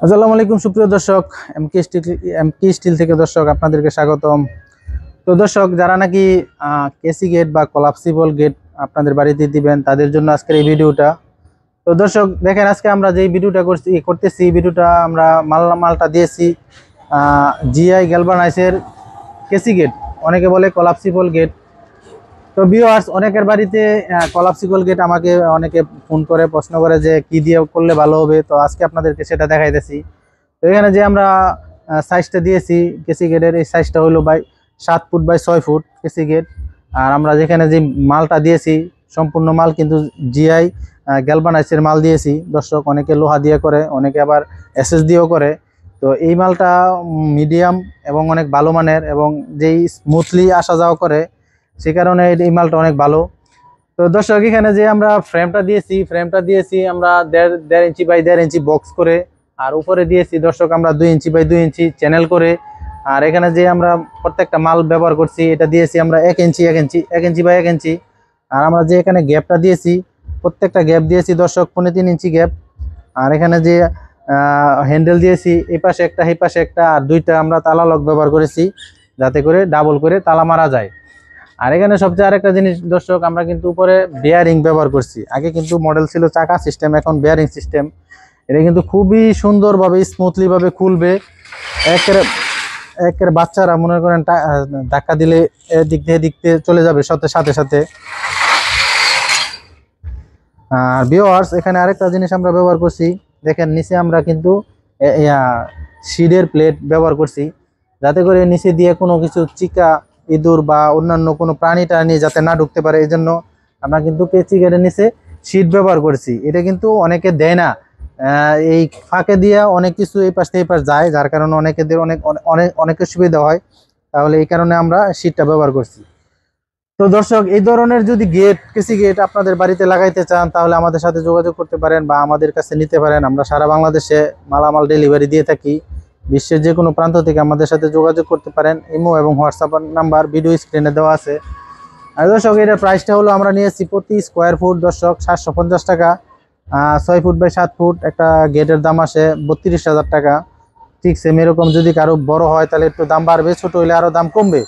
আসসালামু আলাইকুম সুপ্রিয় দর্শক, এমকে স্টিল থেকে দর্শক আপনাদেরকে স্বাগতম। তো দর্শক, যারা নাকি কেসি গেট বা কলাপসিবল গেট আপনাদের বাড়িতে দিবেন তাদের জন্য আজকের এই ভিডিওটা। তো দর্শক দেখেন, আজকে আমরা যে ভিডিওটা করতেছি ভিডিওটা আমরা মালটা দিয়েছি জিআই গ্যালভানাইজের কেসি গেট, অনেকে বলে কলাপসিবল গেট। তো ভিউয়ার্স, অনেকের বাড়িতে কলাপসিবল গেট আমাকে অনেকে ফোন করে প্রশ্ন করে যে কি দিয়ে করলে ভালো হবে। তো আজকে আপনাদেরকে সেটা দেখাইতেছি। তো এখানে যে আমরা সাইজটা দিয়েছি কেসি গেটের, এই সাইজটা হলো 7 ফুট বাই 6 ফুট কেসি গেট। আর আমরা যেখানে যে মালটা দিয়েছি সম্পূর্ণ মাল কিন্তু জিআই গ্যালভানাইজের মাল দিয়েছি দর্শক। অনেকে লোহা দিয়ে করে, অনেকে আবার এসএস দিয়েও করে। তো এই মালটা মিডিয়াম এবং অনেক ভালো মানের, এবং যেই স্মুথলি আসা যাওয়া করে সে কারণে এই মালটা অনেক ভালো। তো দর্শক, এখানে যে আমরা ফ্রেমটা দিয়েছি আমরা 1.5 ইঞ্চি বাই 1.5 ইঞ্চি বক্স করে। আর উপরে দিয়েছি দর্শক আমরা 2 ইঞ্চি বাই 2 ইঞ্চি চ্যানেল করে। আর এখানে যে আমরা প্রত্যেকটা মাল ব্যবহার করছি এটা দিয়েছি আমরা 1 ইঞ্চি 1 ইঞ্চি বাই 1 ইঞ্চি। আর আমরা যে এখানে গ্যাপটা দিয়েছি প্রত্যেকটা গ্যাপ দিয়েছি দর্শক 3.5 ইঞ্চি গ্যাপ। আর এখানে যে হ্যান্ডেল দিয়েছি এই পাশে একটা এই পাশে একটা, আর দুইটা আমরা তালা লক ব্যবহার করেছি যাতে করে ডাবল করে তালা মারা যায়। আর এখানে সবচেয়ে আরেকটা জিনিস দর্শক, আমরা কিন্তু উপরে বেয়ারিং ব্যবহার করছি। আগে কিন্তু মডেল ছিল চাকা সিস্টেম, এখন বেয়ারিং সিস্টেম। এটা কিন্তু খুবই সুন্দরভাবে স্মুথলি ভাবে খুলবে। একের বাচ্চারা মনে করেন ধাক্কা দিলে এদিক দিয়ে চলে যাবে সাথে সাথে। আর ভিউয়ার্স, এখানে আরেকটা জিনিস আমরা ব্যবহার করছি, দেখেন নিচে আমরা কিন্তু শিডের প্লেট ব্যবহার করছি যাতে করে নিচে দিয়ে কোনো কিছু চিকা ইঁদুর বা অন্যান্য কোনো প্রাণী টাণী যাতে না ঢুকতে পারে। এই জন্য আমরা কিন্তু কেসি গেটের নিচে শীট ব্যবহার করছি। এটা কিন্তু অনেকে দেয় না, এই ফাঁকে দিয়ে অনেক কিছু এই পাশ থেকে এই পাশ যায়, যার কারণে অনেকেদের অনেকের সুবিধা হয়। তাহলে এই কারণে আমরা শীটটা ব্যবহার করছি। তো দর্শক, এই ধরনের যদি কেসি গেট আপনাদের বাড়িতে লাগাইতে চান তাহলে আমাদের সাথে যোগাযোগ করতে পারেন বা আমাদের কাছে নিতে পারেন। আমরা সারা বাংলাদেশে মালামাল ডেলিভারি দিয়ে থাকি। বিশ্বের যে কোনো প্রান্ত থেকে আমাদের সাথে যোগাযোগ করতে পারেন। ইমো এবং হোয়াটসঅ্যাপ নাম্বার ভিডিও স্ক্রিনে দেওয়া আছে। আর দর্শক, এটার প্রাইসটা হলো আমরা নিয়েছি প্রতি স্কোয়ার ফুট দর্শক 750 টাকা। 6 ফুট বাই 7 ফুট একটা গেটের দাম আসে 32,000 টাকা। ঠিক সেম এরকম যদি কারো বড় হয় তাহলে একটু দাম বাড়বে, ছোট হলে আরও দাম কমবে।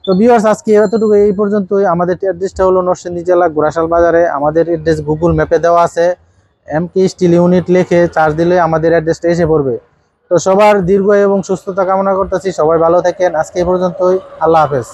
তো ভিউয়ার্স, আজকে এতটুকু, এই পর্যন্তই। আমাদের অ্যাড্রেসটা হলো নরসিংদী জেলা ঘোড়াশাল বাজারে। আমাদের অ্যাড্রেস গুগল ম্যাপে দেওয়া আছে, এমকে স্টিল ইউনিট লিখে চার্জ দিলে আমাদের অ্যাড্রেসটা এসে পড়বে। তো সবার দীর্ঘ এবং সুস্থতা কামনা করতেছি, সবাই ভালো থাকেন। আজকে এই পর্যন্তই, আল্লাহ হাফেজ।